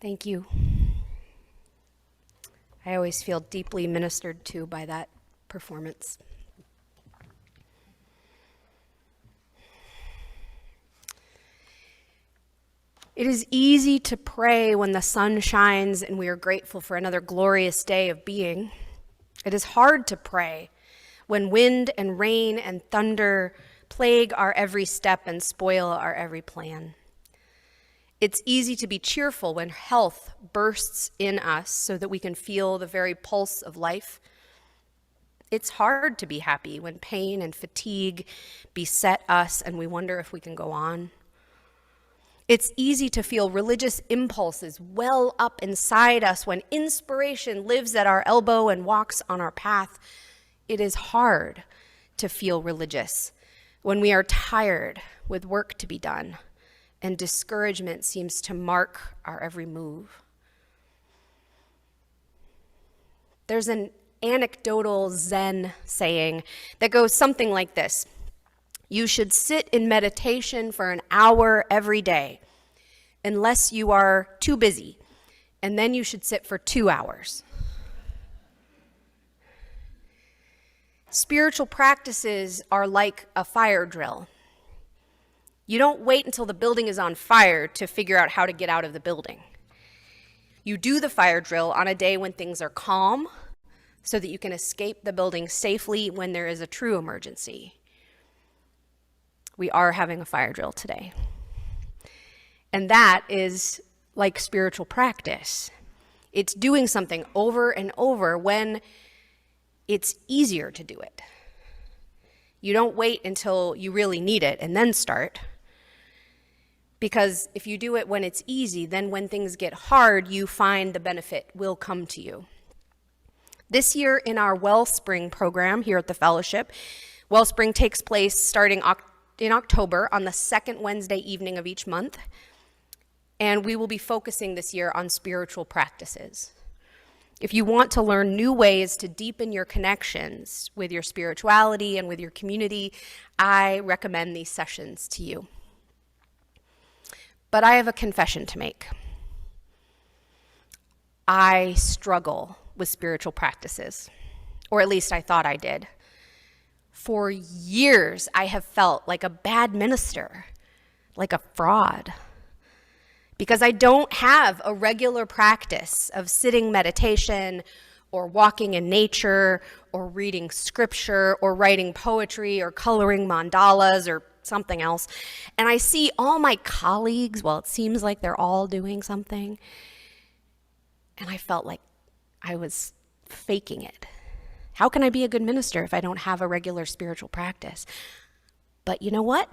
Thank you. I always feel deeply ministered to by that performance. It is easy to pray when the sun shines and we are grateful for another glorious day of being. It is hard to pray when wind and rain and thunder plague our every step and spoil our every plan. It's easy to be cheerful when health bursts in us so that we can feel the very pulse of life. It's hard to be happy when pain and fatigue beset us and we wonder if we can go on. It's easy to feel religious impulses well up inside us when inspiration lives at our elbow and walks on our path. It is hard to feel religious when we are tired with work to be done and discouragement seems to mark our every move. There's an anecdotal Zen saying that goes something like this: you should sit in meditation for an hour every day, unless you are too busy, and then you should sit for 2 hours. Spiritual practices are like a fire drill. You don't wait until the building is on fire to figure out how to get out of the building. You do the fire drill on a day when things are calm so that you can escape the building safely when there is a true emergency. We are having a fire drill today. And that is like spiritual practice. It's doing something over and over when it's easier to do it. You don't wait until you really need it and then start. Because if you do it when it's easy, then when things get hard, you find the benefit will come to you. This year in our Wellspring program here at the Fellowship, Wellspring takes place starting in October on the second Wednesday evening of each month. And we will be focusing this year on spiritual practices. If you want to learn new ways to deepen your connections with your spirituality and with your community, I recommend these sessions to you. But I have a confession to make. I struggle with spiritual practices, or at least I thought I did. For years, I have felt like a bad minister, like a fraud, because I don't have a regular practice of sitting meditation or walking in nature or reading scripture or writing poetry or coloring mandalas or something else. And I see all my colleagues, well, it seems like they're all doing something. And I felt like I was faking it. How can I be a good minister if I don't have a regular spiritual practice? But you know what?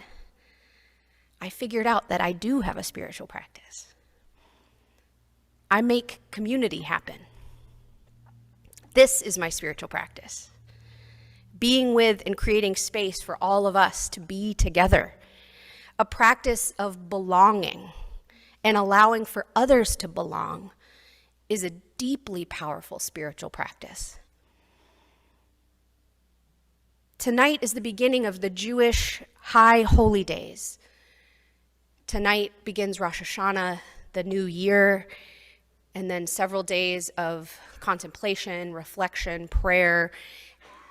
I figured out that I do have a spiritual practice. I make community happen. This is my spiritual practice. Being with and creating space for all of us to be together. A practice of belonging and allowing for others to belong is a deeply powerful spiritual practice. Tonight is the beginning of the Jewish High Holy Days. Tonight begins Rosh Hashanah, the new year, and then several days of contemplation, reflection, prayer,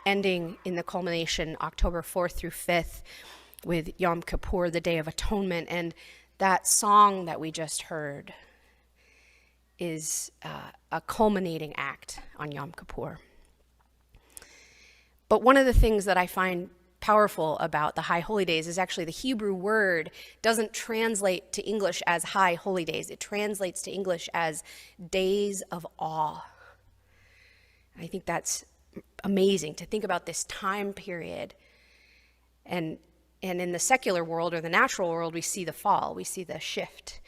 ending in the culmination October 4th through 5th with Yom Kippur, the Day of Atonement. And that song that we just heard is a culminating act on Yom Kippur. But one of the things that I find powerful about the High Holy Days is actually the Hebrew word doesn't translate to English as High Holy Days. It translates to English as days of awe. I think that's amazing to think about this time period. And in the secular world or the natural world, we see the fall, we see the shift,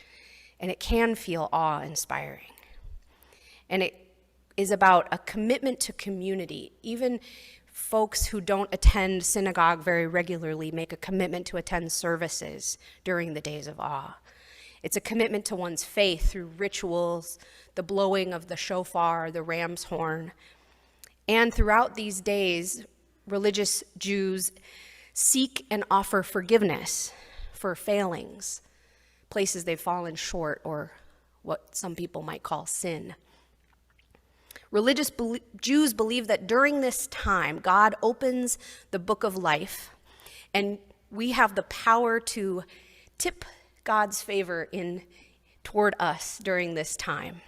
and it can feel awe-inspiring. And it is about a commitment to community. Even folks who don't attend synagogue very regularly make a commitment to attend services during the days of awe. It's a commitment to one's faith through rituals, the blowing of the shofar, the ram's horn. And throughout these days, religious Jews seek and offer forgiveness for failings, places they've fallen short or what some people might call sin. Jews believe that during this time, God opens the book of life, and we have the power to tip God's favor toward us during this time,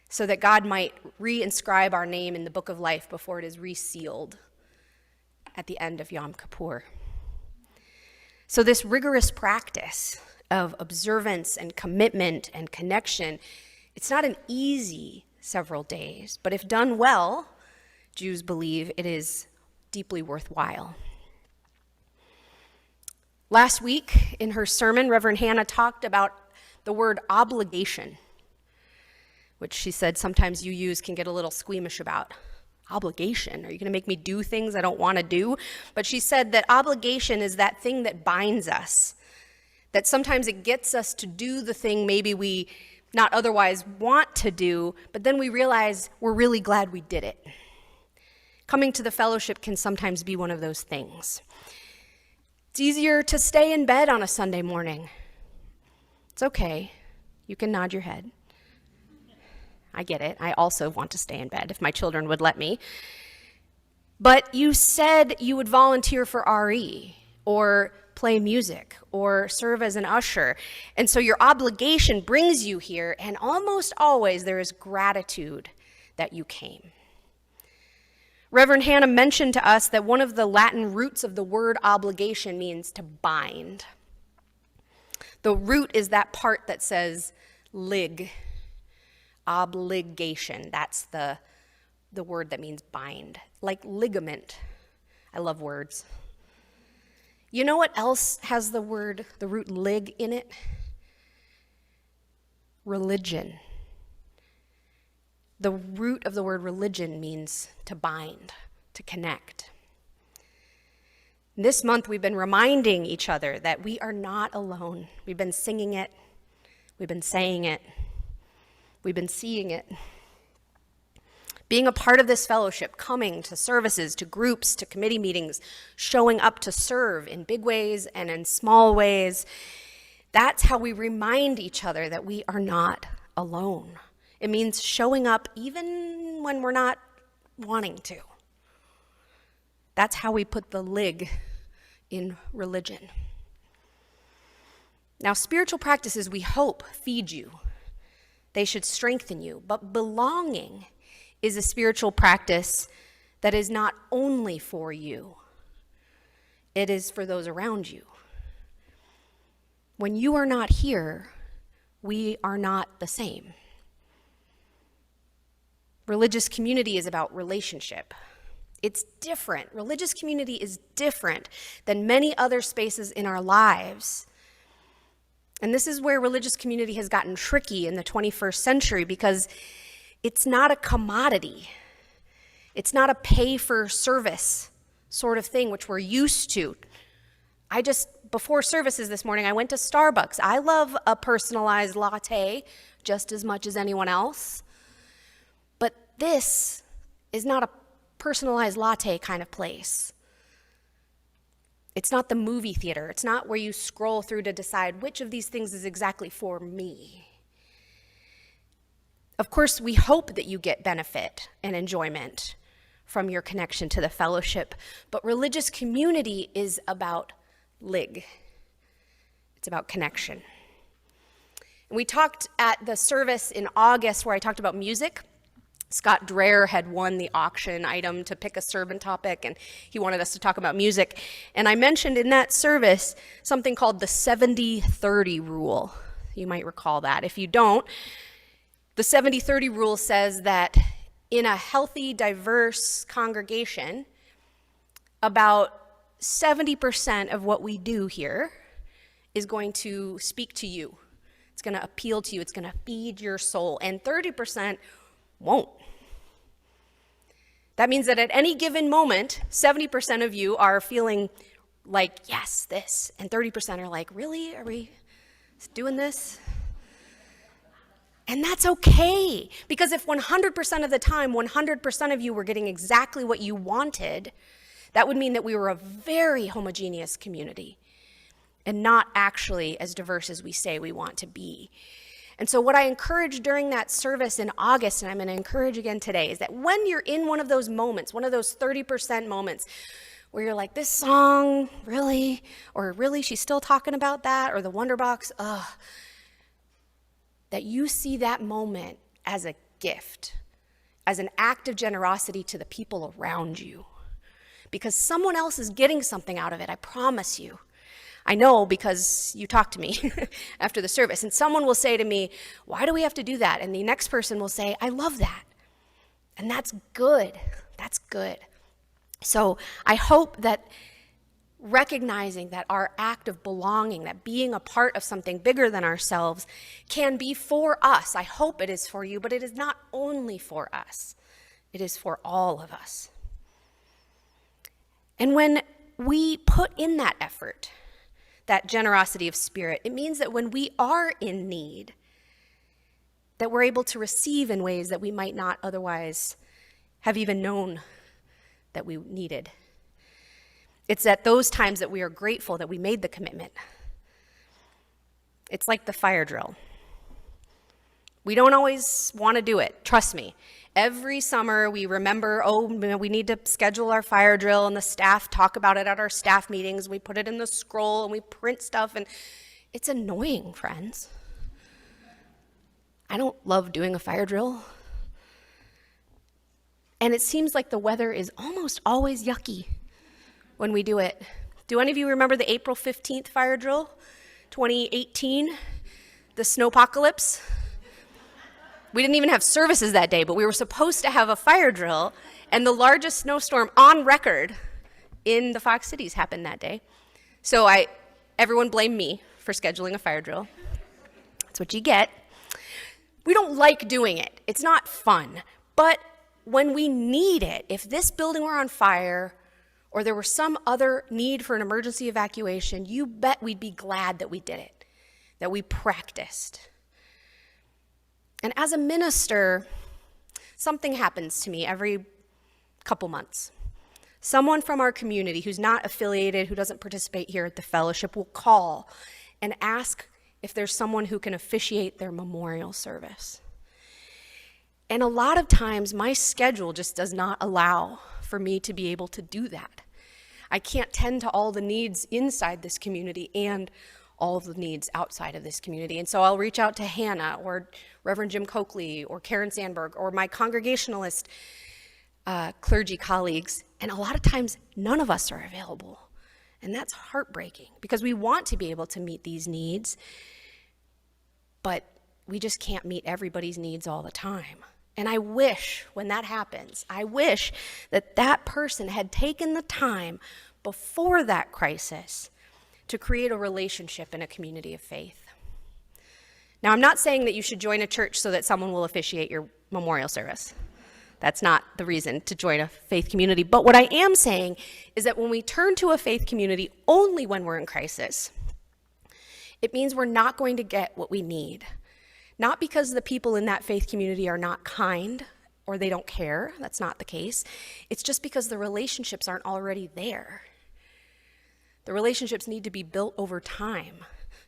so that God might reinscribe our name in the book of life before it is resealed at the end of Yom Kippur. So this rigorous practice of observance and commitment and connection, it's not an easy several days, but if done well, Jews believe it is deeply worthwhile. Last week in her sermon, Reverend Hannah talked about the word obligation, which she said sometimes you can get a little squeamish about. Obligation? Are you going to make me do things I don't want to do? But she said that obligation is that thing that binds us, that sometimes it gets us to do the thing maybe we not otherwise want to do, but then we realize we're really glad we did it. Coming to the fellowship can sometimes be one of those things. It's easier to stay in bed on a Sunday morning. It's okay. You can nod your head. I get it. I also want to stay in bed if my children would let me. But you said you would volunteer for RE or play music or serve as an usher. And so your obligation brings you here, and almost always there is gratitude that you came. Reverend Hannah mentioned to us that one of the Latin roots of the word obligation means to bind. The root is that part that says lig. Obligation, that's the word that means bind, like ligament. I love words. You know what else has the root lig in it? Religion. The root of the word religion means to bind, to connect. This month we've been reminding each other that we are not alone. We've been singing it, we've been saying it, we've been seeing it. Being a part of this fellowship, coming to services, to groups, to committee meetings, showing up to serve in big ways and in small ways, that's how we remind each other that we are not alone. It means showing up even when we're not wanting to. That's how we put the lig in religion. Now, spiritual practices, we hope, feed you. They should strengthen you. But belonging is a spiritual practice that is not only for you. It is for those around you. When you are not here, we are not the same. Religious community is about relationship. It's different. Religious community is different than many other spaces in our lives. And this is where religious community has gotten tricky in the 21st century, because it's not a commodity. It's not a pay-for-service sort of thing, which we're used to. Before services this morning, I went to Starbucks. I love a personalized latte just as much as anyone else. But this is not a personalized latte kind of place. It's not the movie theater. It's not where you scroll through to decide which of these things is exactly for me. Of course, we hope that you get benefit and enjoyment from your connection to the fellowship, but religious community is about lig. It's about connection. And we talked at the service in August where I talked about music. Scott Dreher had won the auction item to pick a sermon topic, and he wanted us to talk about music. And I mentioned in that service something called the 70-30 rule. You might recall that. If you don't, the 70-30 rule says that in a healthy, diverse congregation, about 70% of what we do here is going to speak to you. It's going to appeal to you. It's going to feed your soul. And 30% won't. That means that at any given moment, 70% of you are feeling like, yes, this, and 30% are like, really? Are we doing this? And that's okay, because if 100% of the time, 100% of you were getting exactly what you wanted, that would mean that we were a very homogeneous community and not actually as diverse as we say we want to be. And so what I encouraged during that service in August, and I'm going to encourage again today, is that when you're in one of those moments, one of those 30% moments, where you're like, this song, really? Or really, she's still talking about that? Or the Wonderbox, ugh. That you see that moment as a gift, as an act of generosity to the people around you. Because someone else is getting something out of it, I promise you. I know because you talked to me after the service, and someone will say to me, why do we have to do that? And the next person will say, I love that. And that's good. That's good. So I hope that recognizing that our act of belonging, that being a part of something bigger than ourselves, can be for us. I hope it is for you, but it is not only for us. It is for all of us. And when we put in that effort, that generosity of spirit, it means that when we are in need, that we're able to receive in ways that we might not otherwise have even known that we needed. It's at those times that we are grateful that we made the commitment. It's like the fire drill. We don't always want to do it, trust me. Every summer we remember, we need to schedule our fire drill, and the staff talk about it at our staff meetings. We put it in the scroll and we print stuff, and it's annoying, friends. I don't love doing a fire drill. And it seems like the weather is almost always yucky when we do it. Do any of you remember the April 15th fire drill, 2018, the snowpocalypse? We didn't even have services that day, but we were supposed to have a fire drill, and the largest snowstorm on record in the Fox Cities happened that day. So everyone blamed me for scheduling a fire drill. That's what you get. We don't like doing it. It's not fun. But when we need it, if this building were on fire or there were some other need for an emergency evacuation, you bet we'd be glad that we did it, that we practiced. And as a minister, something happens to me every couple months. Someone from our community who's not affiliated, who doesn't participate here at the fellowship, will call and ask if there's someone who can officiate their memorial service. And a lot of times my schedule just does not allow for me to be able to do that. I can't tend to all the needs inside this community and all of the needs outside of this community. And so I'll reach out to Hannah or Reverend Jim Coakley or Karen Sandberg or my Congregationalist clergy colleagues, and a lot of times none of us are available. And that's heartbreaking because we want to be able to meet these needs, but we just can't meet everybody's needs all the time. And I wish, when that happens, I wish that that person had taken the time before that crisis to create a relationship in a community of faith. Now, I'm not saying that you should join a church so that someone will officiate your memorial service. That's not the reason to join a faith community. But what I am saying is that when we turn to a faith community only when we're in crisis, it means we're not going to get what we need. Not because the people in that faith community are not kind or they don't care. That's not the case. It's just because the relationships aren't already there. The relationships need to be built over time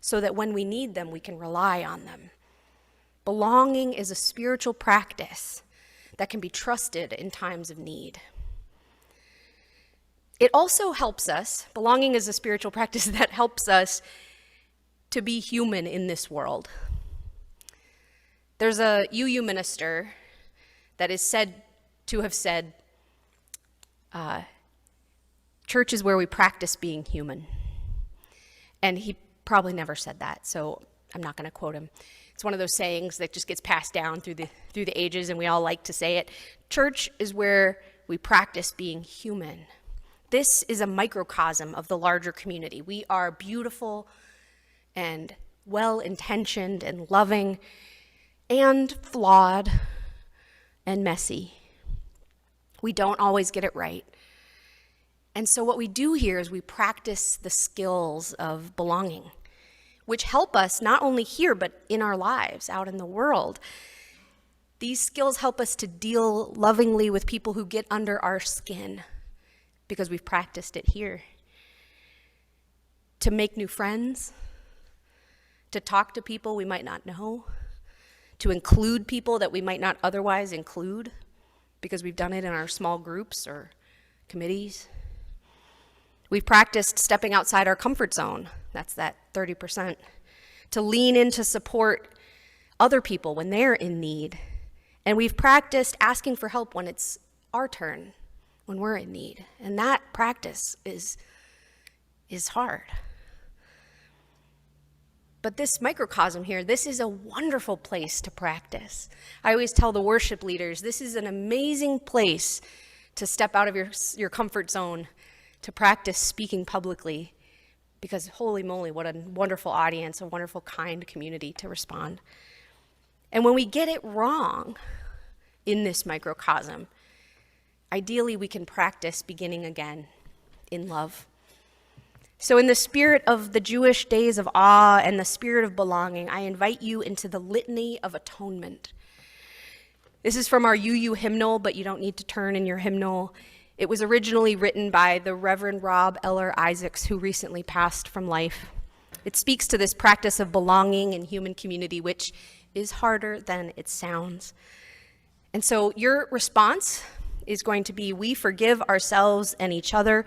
so that when we need them, we can rely on them. Belonging is a spiritual practice that can be trusted in times of need. It also helps us, belonging is a spiritual practice that helps us to be human in this world. There's a UU minister that is said to have said, church is where we practice being human. And he probably never said that, so I'm not going to quote him. It's one of those sayings that just gets passed down through the ages, and we all like to say it. Church is where we practice being human. This is a microcosm of the larger community. We are beautiful and well-intentioned and loving and flawed and messy. We don't always get it right. And so what we do here is we practice the skills of belonging, which help us not only here, but in our lives, out in the world. These skills help us to deal lovingly with people who get under our skin because we've practiced it here. To make new friends, to talk to people we might not know, to include people that we might not otherwise include because we've done it in our small groups or committees. We've practiced stepping outside our comfort zone, that's that 30%, to lean in to support other people when they're in need. And we've practiced asking for help when it's our turn, when we're in need. And that practice is hard. But this microcosm here, this is a wonderful place to practice. I always tell the worship leaders, this is an amazing place to step out of your comfort zone, to practice speaking publicly, because holy moly, what a wonderful audience, a wonderful, kind community to respond. And when we get it wrong in this microcosm, ideally we can practice beginning again in love. So in the spirit of the Jewish days of awe and the spirit of belonging, I invite you into the Litany of Atonement. This is from our UU hymnal, but you don't need to turn in your hymnal. It was originally written by the Reverend Rob Eller Isaacs, who recently passed from life. It speaks to this practice of belonging in human community, which is harder than it sounds. And so your response is going to be, we forgive ourselves and each other.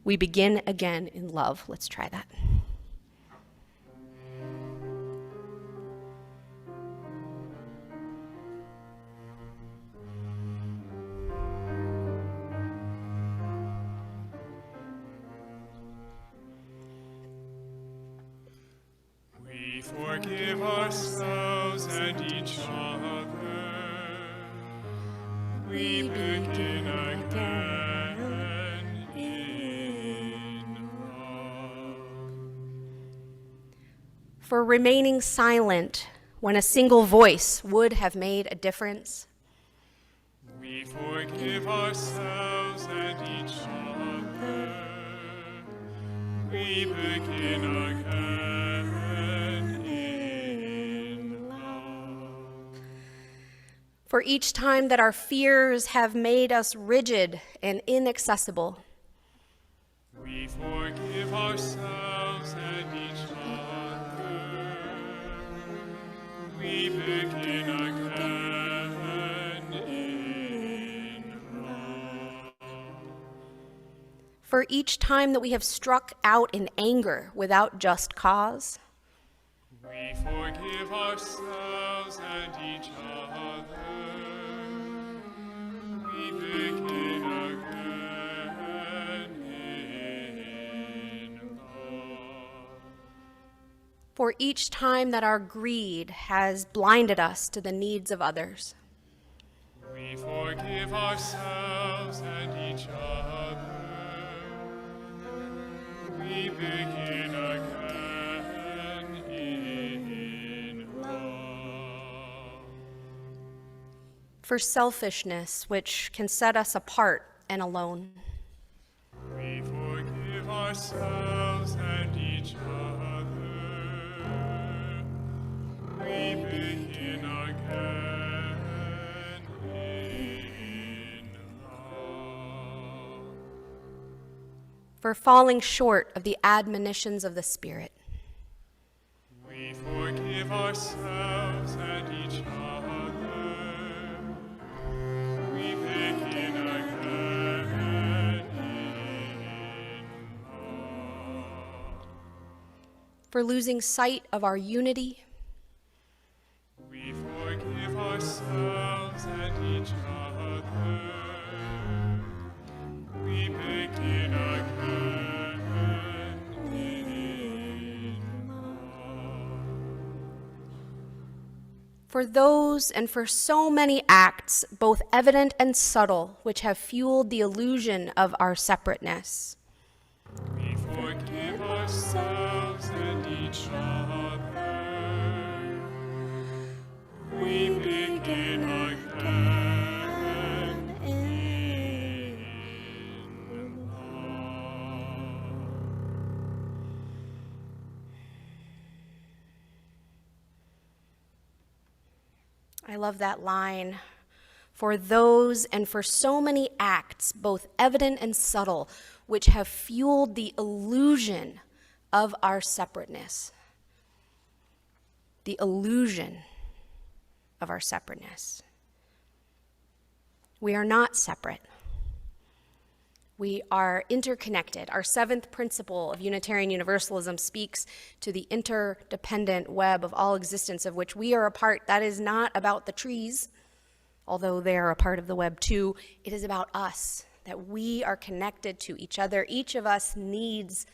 We begin again in love. Let's try that. We forgive ourselves and each other. We begin again in love. For remaining silent when a single voice would have made a difference. We forgive ourselves and each other. We begin again in love. For each time that our fears have made us rigid and inaccessible. We forgive ourselves and each other. We begin again in love. For each time that we have struck out in anger without just cause. We forgive ourselves and each other. We begin again in love. For each time that our greed has blinded us to the needs of others. We forgive ourselves and each other. We begin again in love. For selfishness, which can set us apart and alone. We forgive ourselves and each other. We begin again in love. For falling short of the admonitions of the Spirit. We forgive ourselves and each other. We begin again in love. For losing sight of our unity. We forgive ourselves and each other. We begin again in love. For those and for so many acts, both evident and subtle, which have fueled the illusion of our separateness. We forgive ourselves and each other. We begin again in love. I love that line. For those and for so many acts, both evident and subtle, which have fueled the illusion of our separateness. The illusion. of our separateness. We are not separate. We are interconnected. Our seventh principle of Unitarian Universalism speaks to the interdependent web of all existence of which we are a part. That is not about the trees, although they are a part of the web too. It is about us, that we are connected to each other. Each of us needs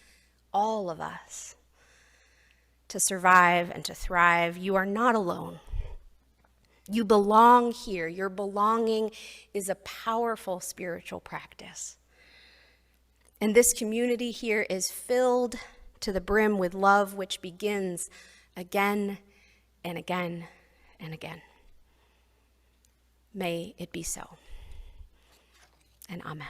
all of us to survive and to thrive. You are not alone. You belong here. Your belonging is a powerful spiritual practice. And this community here is filled to the brim with love, which begins again and again and again. May it be so. And amen.